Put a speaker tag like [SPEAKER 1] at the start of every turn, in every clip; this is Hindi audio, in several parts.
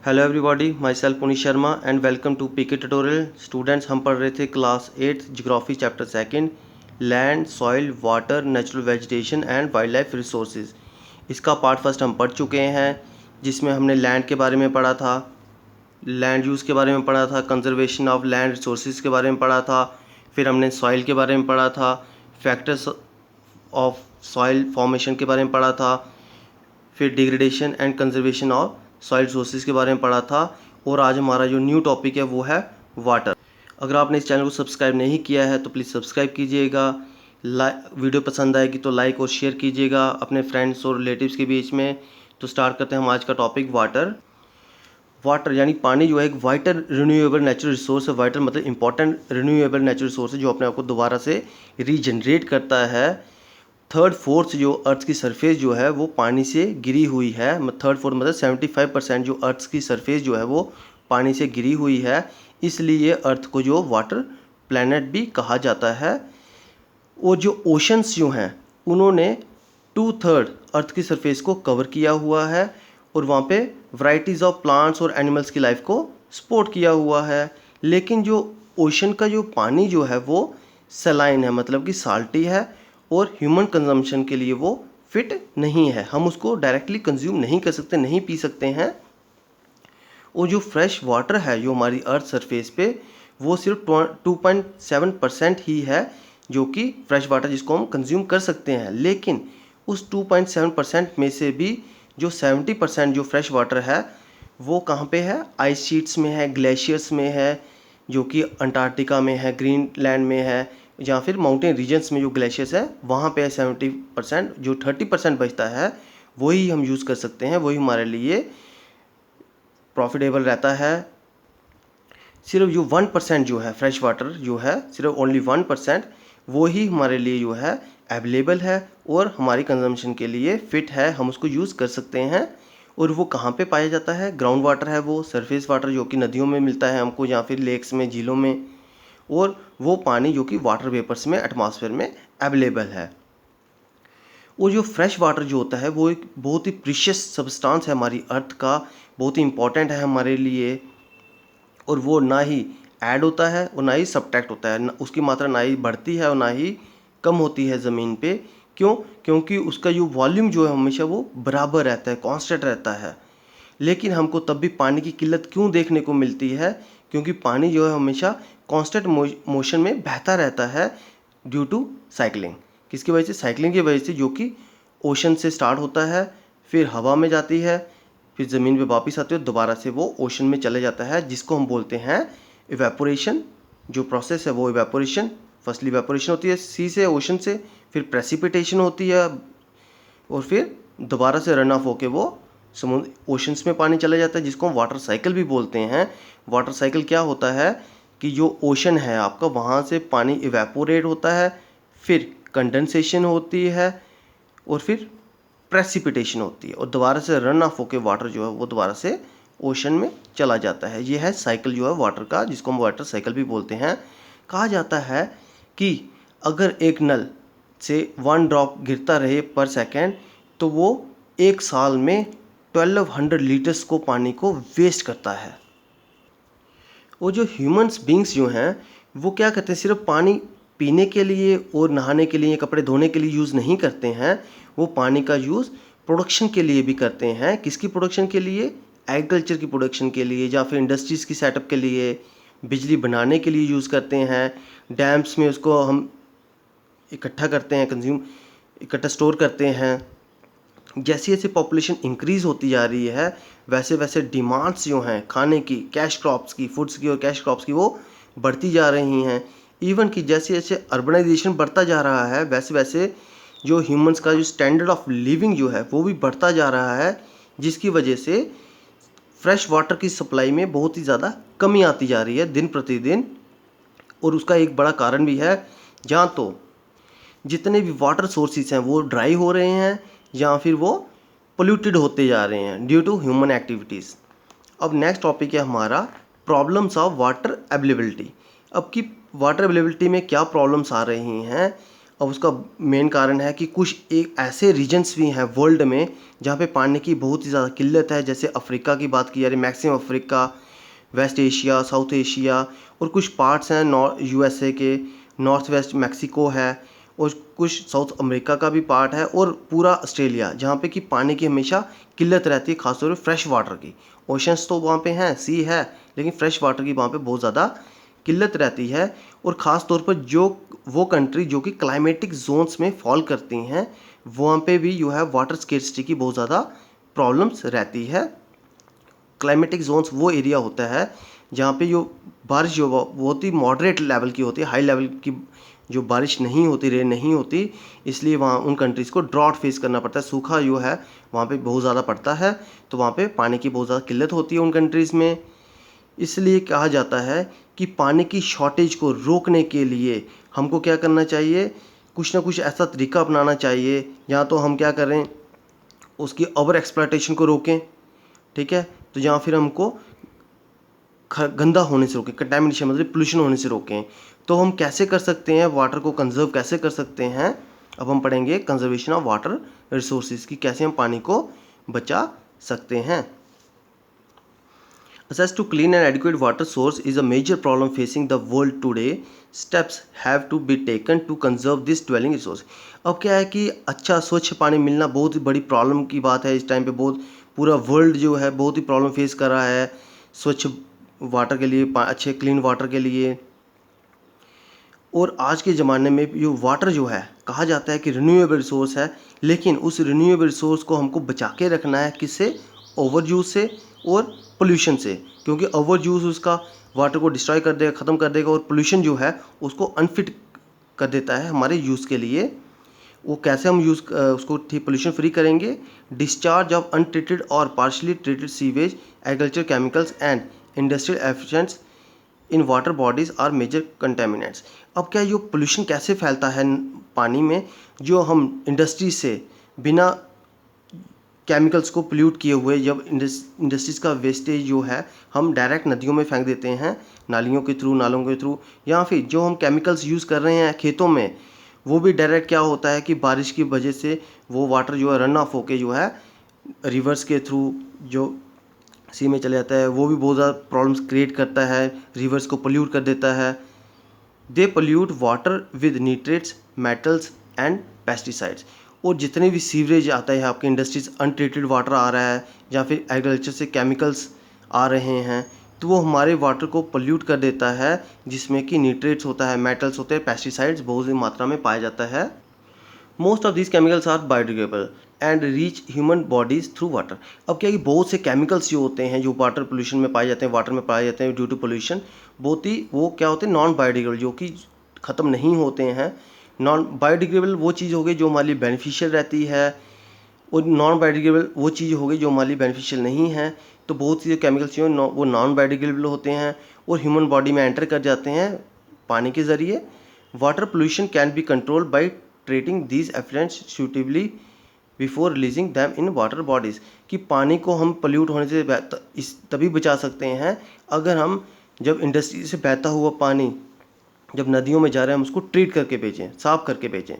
[SPEAKER 1] Hello everybody, myself Puneet Sharma and welcome to PK tutorial. Students, हम पढ़ रहे थे class 8 geography chapter second, land, soil, water, natural vegetation and wildlife resources. इसका पार्ट फर्स्ट हम पढ़ चुके हैं, जिसमें हमने लैंड के बारे में पढ़ा था, लैंड यूज़ के बारे में पढ़ा था, कंजर्वेशन ऑफ लैंड रिसोर्सेज के बारे में पढ़ा था। फिर हमने सॉइल के बारे में पढ़ा था, फैक्टर्स ऑफ सॉइल फॉर्मेशन के बारे में पढ़ा था। फिर degradation and conservation of soil resources के बारे में पढ़ा था। और आज हमारा जो न्यू टॉपिक है वो है वाटर। अगर आपने इस चैनल को सब्सक्राइब नहीं किया है तो प्लीज़ सब्सक्राइब कीजिएगा। वीडियो पसंद आएगी तो लाइक और शेयर कीजिएगा अपने फ्रेंड्स और रिलेटिव्स के बीच में। तो स्टार्ट करते हैं हम आज का टॉपिक वाटर। वाटर यानी पानी जो है एक वाइटल रिन्यूएबल नेचुरल रिसोर्स है। वाइटल मतलब इंपॉर्टेंट रिन्यूएबल नेचुरल रिसोर्स है जो अपने आप को दोबारा से रीजनरेट करता है। थर्ड फोर्थ जो अर्थ की सरफेस जो है वो पानी से गिरी हुई है। थर्ड फोर्थ मतलब 75% जो अर्थ की सरफेस जो है वो पानी से गिरी हुई है। इसलिए अर्थ को जो वाटर प्लैनेट भी कहा जाता है। और जो ओशंस जो हैं उन्होंने 2/3 अर्थ की सरफेस को कवर किया हुआ है और वहाँ पे वैरायटीज़ ऑफ प्लांट्स और एनिमल्स की लाइफ को सपोर्ट किया हुआ है। लेकिन जो ओशन का जो पानी जो है वो सलाइन है, मतलब कि साल्टी है और ह्यूमन कंजम्पशन के लिए वो फिट नहीं है। हम उसको डायरेक्टली कंज्यूम नहीं कर सकते, नहीं पी सकते हैं। और जो फ्रेश वाटर है जो हमारी अर्थ सरफेस पे वो सिर्फ 2.7% ही है जो कि फ्रेश वाटर जिसको हम कंज्यूम कर सकते हैं। लेकिन उस 2.7% में से भी जो 70% जो फ्रेश वाटर है वो कहाँ पे है? आइस शीट्स में है, ग्लेशियर्स में है, जो कि अंटार्कटिका में है, ग्रीनलैंड में है, या फिर माउंटेन रीजन्स में जो ग्लेशियर्स है वहाँ पे 70%। जो 30% बचता है वही हम यूज़ कर सकते हैं, वही हमारे लिए प्रॉफिटेबल रहता है। सिर्फ जो 1% जो है फ्रेश वाटर जो है, सिर्फ ओनली 1% वो ही हमारे लिए जो है अवेलेबल है और हमारी कंजम्पशन के लिए फ़िट है, हम उसको यूज़ कर सकते हैं। और वो कहाँ पे पाया जाता है? ग्राउंड वाटर है वो, सरफेस वाटर जो कि नदियों में मिलता है हमको, या फिर लेक्स में, झीलों में, और वो पानी जो कि वाटर वेपर्स में, एटमॉस्फेयर में अवेलेबल है। और जो फ्रेश वाटर जो होता है वो एक बहुत ही प्रीशियस सब्सटेंस है हमारी अर्थ का, बहुत ही इंपॉर्टेंट है हमारे लिए। और वो ना ही ऐड होता है और ना ही सब्ट्रैक्ट होता है, उसकी मात्रा ना ही बढ़ती है और ना ही कम होती है ज़मीन पे। क्यों? क्योंकि उसका जो वॉल्यूम जो है हमेशा वो बराबर रहता है, कांस्टेंट रहता है। लेकिन हमको तब भी पानी की किल्लत क्यों देखने को मिलती है? क्योंकि पानी जो है हमेशा कांस्टेंट मोशन में बहता रहता है ड्यू टू साइकिलिंग। किसकी वजह से? साइकिलिंग की वजह से, जो कि ओशन से स्टार्ट होता है, फिर हवा में जाती है, फिर ज़मीन पे वापस आती है और दोबारा से वो ओशन में चले जाता है, जिसको हम बोलते हैं इवेपोरेशन। जो प्रोसेस है वो इवेपोरेशन, फर्स्टली इवेपोरेशन होती है सी से, ओशन से, फिर प्रेसिपिटेशन होती है और फिर दोबारा से रन ऑफ होके वो समुद्र ओशंस में पानी चला जाता है, जिसको हम वाटर साइकिल भी बोलते हैं। वाटर साइकिल क्या होता है कि जो ओशन है आपका वहाँ से पानी इवेपोरेट होता है, फिर कंडेंसेशन होती है और फिर प्रेसिपिटेशन होती है और दोबारा से रन ऑफ होकर वाटर जो है वो दोबारा से ओशन में चला जाता है। ये है साइकिल जो है वाटर का, जिसको हम वाटर साइकिल भी बोलते हैं। कहा जाता है कि अगर एक नल से 1 ड्रॉप गिरता रहे पर सेकेंड तो वो एक साल में 1200 लीटर्स को पानी को वेस्ट करता है। वो जो ह्यूमंस बींग्स जो हैं वो क्या करते हैं, सिर्फ पानी पीने के लिए और नहाने के लिए, कपड़े धोने के लिए यूज़ नहीं करते हैं। वो पानी का यूज़ प्रोडक्शन के लिए भी करते हैं। किसकी प्रोडक्शन के लिए? एग्रीकल्चर की प्रोडक्शन के लिए, या फिर इंडस्ट्रीज़ की सेटअप के लिए, बिजली बनाने के लिए यूज़ करते हैं। डैम्स में उसको हम इकट्ठा करते हैं, इकट्ठा स्टोर करते हैं। जैसे जैसे पॉपुलेशन इंक्रीज़ होती जा रही है वैसे वैसे डिमांड्स जो हैं खाने की, कैश क्रॉप्स की, फूड्स की और कैश क्रॉप्स की, वो बढ़ती जा रही हैं। इवन कि जैसे जैसे अर्बनाइजेशन बढ़ता जा रहा है वैसे वैसे जो ह्यूमंस का जो स्टैंडर्ड ऑफ लिविंग जो है वो भी बढ़ता जा रहा है, जिसकी वजह से फ्रेश वाटर की सप्लाई में बहुत ही ज़्यादा कमी आती जा रही है दिन प्रतिदिन। और उसका एक बड़ा कारण भी है, जहाँ तो जितने भी वाटर सोर्सेज हैं वो ड्राई हो रहे हैं या फिर वो पोल्यूटेड होते जा रहे हैं ड्यू टू ह्यूमन एक्टिविटीज़। अब नेक्स्ट टॉपिक है हमारा प्रॉब्लम्स ऑफ वाटर अवेलेबिलिटी। अब की वाटर अवेलेबिलिटी में क्या प्रॉब्लम्स आ रही हैं? अब उसका मेन कारण है कि कुछ एक ऐसे रीजन्स भी हैं वर्ल्ड में जहाँ पे पानी की बहुत ही ज़्यादा किल्लत है। जैसे अफ्रीका की बात की जा रही है, maximum Africa, West Asia, South Asia, और कुछ पार्ट्स हैं यूएसए के, नॉर्थ वेस्ट मैक्सिको है, और कुछ साउथ अमेरिका का भी पार्ट है, और पूरा ऑस्ट्रेलिया, जहाँ पे कि पानी की हमेशा किल्लत रहती है, खासतौर पर फ्रेश वाटर की। ओशंस तो वहाँ पे हैं, सी है, लेकिन फ्रेश वाटर की वहाँ पे बहुत ज़्यादा किल्लत रहती है। और ख़ास तौर पर जो वो कंट्री जो कि क्लाइमेटिक जोन्स में फॉल करती हैं, वहाँ पे भी यू है वाटर स्केर्सिटी की बहुत ज़्यादा प्रॉब्लम्स रहती है। क्लाइमेटिक जोन्स वो एरिया होता है जहाँ पे जो बारिश जो बहुत ही मॉडरेट लेवल की होती है, हाई लेवल की जो बारिश नहीं होती, रेन नहीं होती, इसलिए वहाँ उन कंट्रीज़ को ड्रॉट फेस करना पड़ता है। सूखा जो है वहाँ पे बहुत ज़्यादा पड़ता है, तो वहाँ पे पानी की बहुत ज़्यादा किल्लत होती है उन कंट्रीज़ में। इसलिए कहा जाता है कि पानी की शॉर्टेज को रोकने के लिए हमको क्या करना चाहिए, कुछ ना कुछ ऐसा तरीका अपनाना चाहिए। या तो हम क्या करें, उसकी ओवर एक्सप्लॉयटेशन को रोकें, ठीक है, तो या फिर हमको गंदा होने से रोकें, कंटेमिनेशन मतलब पोल्यूशन होने से रोकें। तो हम कैसे कर सकते हैं, वाटर को कंजर्व कैसे कर सकते हैं, अब हम पढ़ेंगे कंजर्वेशन ऑफ वाटर रिसोर्सेज की, कैसे हम पानी को बचा सकते हैं। Access to clean and adequate water source is a major problem facing the world today. Steps have to be taken to conserve this dwelling resource. अब क्या है कि अच्छा स्वच्छ पानी मिलना बहुत ही बड़ी प्रॉब्लम की बात है इस टाइम पे। बहुत पूरा वर्ल्ड जो है बहुत ही प्रॉब्लम फेस कर रहा है स्वच्छ वाटर के लिए, अच्छे क्लीन वाटर के लिए। और आज के ज़माने में जो वाटर जो है कहा जाता है कि रिन्यूएबल रिसोर्स है, लेकिन उस रिन्यूएबल रिसोर्स को हमको बचा के रखना है, किससे, ओवर यूज़ से और पोल्यूशन से। क्योंकि ओवर यूज़ उसका वाटर को डिस्ट्रॉय कर देगा, ख़त्म कर देगा, और पोल्यूशन जो है उसको अनफिट कर देता है हमारे यूज़ के लिए। वो कैसे हम उसको ठीक पोल्यूशन फ्री करेंगे, डिस्चार्ज ऑफ अनट्रीटेड और partially treated sewage, agriculture chemicals and industrial effluents in water bodies are major contaminants. अब क्या जो पोल्यूशन कैसे फैलता है पानी में, जो हम इंडस्ट्री से बिना केमिकल्स को पोल्यूट किए हुए, जब इंडस्ट्रीज़ का वेस्टेज जो है हम डायरेक्ट नदियों में फेंक देते हैं, नालियों के थ्रू, नालों के थ्रू, या फिर जो हम केमिकल्स यूज़ कर रहे हैं खेतों में, वो भी डायरेक्ट क्या होता है कि बारिश की वजह से वो वाटर जो है रन ऑफ होके जो है रिवर्स के थ्रू जो सी में चले जाता है, वो भी बहुत ज़्यादा प्रॉब्लम्स क्रिएट करता है, रिवर्स को पोल्यूट कर देता है। They pollute water with nitrates, metals and pesticides. और जितने भी सीवरेज आता है आपके इंडस्ट्रीज, अनट्रीटेड वाटर आ रहा है या फिर एग्रीकल्चर से केमिकल्स आ रहे हैं, तो वो हमारे वाटर को पोल्यूट कर देता है, जिसमें कि निट्रेट्स होता है, मेटल्स होते हैं, पेस्टिसाइड्स बहुत ही मात्रा में पाया जाता है। Most of this chemicals are biodegradable and reach human bodies through water. अब क्या है कि बहुत से केमिकल्स जो होते हैं जो वाटर पोल्यूशन में पाए जाते हैं, वाटर में पाए जाते हैं ड्यू टू पोल्यूशन, बहुत ही वो क्या होते हैं नॉन बायोडिग्रेडेबल, जो कि ख़त्म नहीं होते हैं। नॉन बायोडिग्रेडेबल वो चीज़ हो गई जो हमारे लिए बेनिफिशियल रहती है, और नॉन बायोडिग्रेडेबल वो चीज़ हो गई जो हमारे लिए बेनिफिशियल नहीं है। तो बहुत सी केमिकल्स जो वो नॉन बायोडिग्रेडेबल होते हैं और ह्यूमन बॉडी में एंटर कर जाते हैं पानी के ज़रिए। Water pollution can be controlled by treating these effluents suitably before releasing them in water bodies. कि पानी को हम पोल्यूट होने से तभी बचा सकते हैं अगर हम जब इंडस्ट्री से बहता हुआ पानी जब नदियों में जा रहे हैं हम उसको ट्रीट करके भेजें, साफ करके भेजें।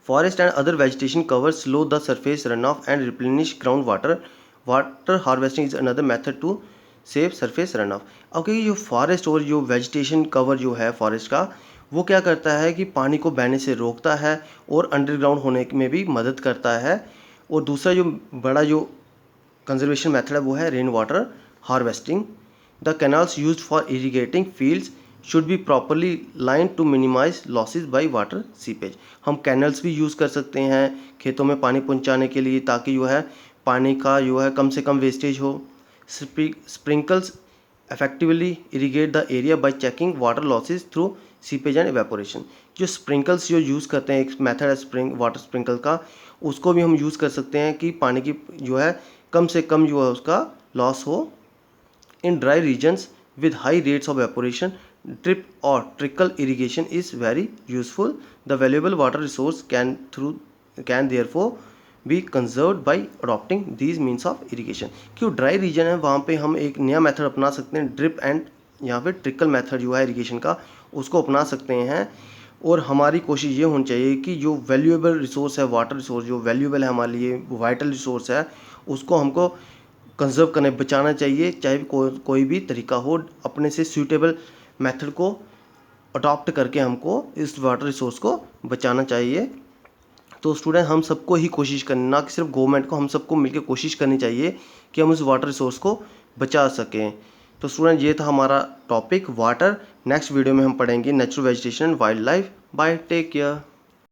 [SPEAKER 1] Forest and other vegetation cover slow the surface run off and replenish ground water. Water harvesting is another method to save surface run off. अब क्योंकि जो फॉरेस्ट और जो वेजिटेशन कवर जो है फॉरेस्ट का, वो क्या करता है कि पानी को बहने से रोकता है और अंडरग्राउंड होने में भी मदद करता है। और दूसरा जो बड़ा जो कंजर्वेशन मेथड है वो है rain water harvesting. The canals used for irrigating fields should be properly line to minimise losses by water seepage. हम कैनल्स भी यूज़ कर सकते हैं खेतों में पानी पहुंचाने के लिए, ताकि जो है पानी का जो है कम से कम वेस्टेज हो। Sprinkles effectively irrigate the area by checking water losses through seepage and evaporation। जो स्प्रिंकल्स जो यूज़ करते हैं, एक मेथड है वाटर स्प्रिंकल का, उसको भी हम यूज़ कर सकते हैं कि पानी की जो है कम से कम जो है उसका लॉस हो। In dry regions with high rates of evaporation, drip or trickle irrigation is very useful. The valuable water resource can therefore be conserved by adopting these means of irrigation। क्यों ड्राई रीजन है वहाँ पे हम एक नया मेथड अपना सकते हैं, ड्रिप एंड या फिर ट्रिकल मेथड जो है इरिगेशन का उसको अपना सकते हैं। और हमारी कोशिश ये होनी चाहिए कि जो वैल्यूएबल रिसोर्स है, वाटर रिसोर्स जो वैल्यूएबल है हमारे लिए, वाइटल रिसोर्स है, उसको हमको कंजर्व करने, बचाना चाहिए, चाहे कोई भी तरीका हो। अपने से सूटेबल मेथड को अडॉप्ट करके हमको इस वाटर रिसोर्स को बचाना चाहिए। तो स्टूडेंट, हम सबको ही कोशिश करनी, ना कि सिर्फ गवर्नमेंट को, हम सबको मिलकर कोशिश करनी चाहिए कि हम उस वाटर रिसोर्स को बचा सकें। तो स्टूडेंट, ये था हमारा टॉपिक वाटर। नेक्स्ट वीडियो में हम पढ़ेंगे natural vegetation and wildlife. Bye, take care.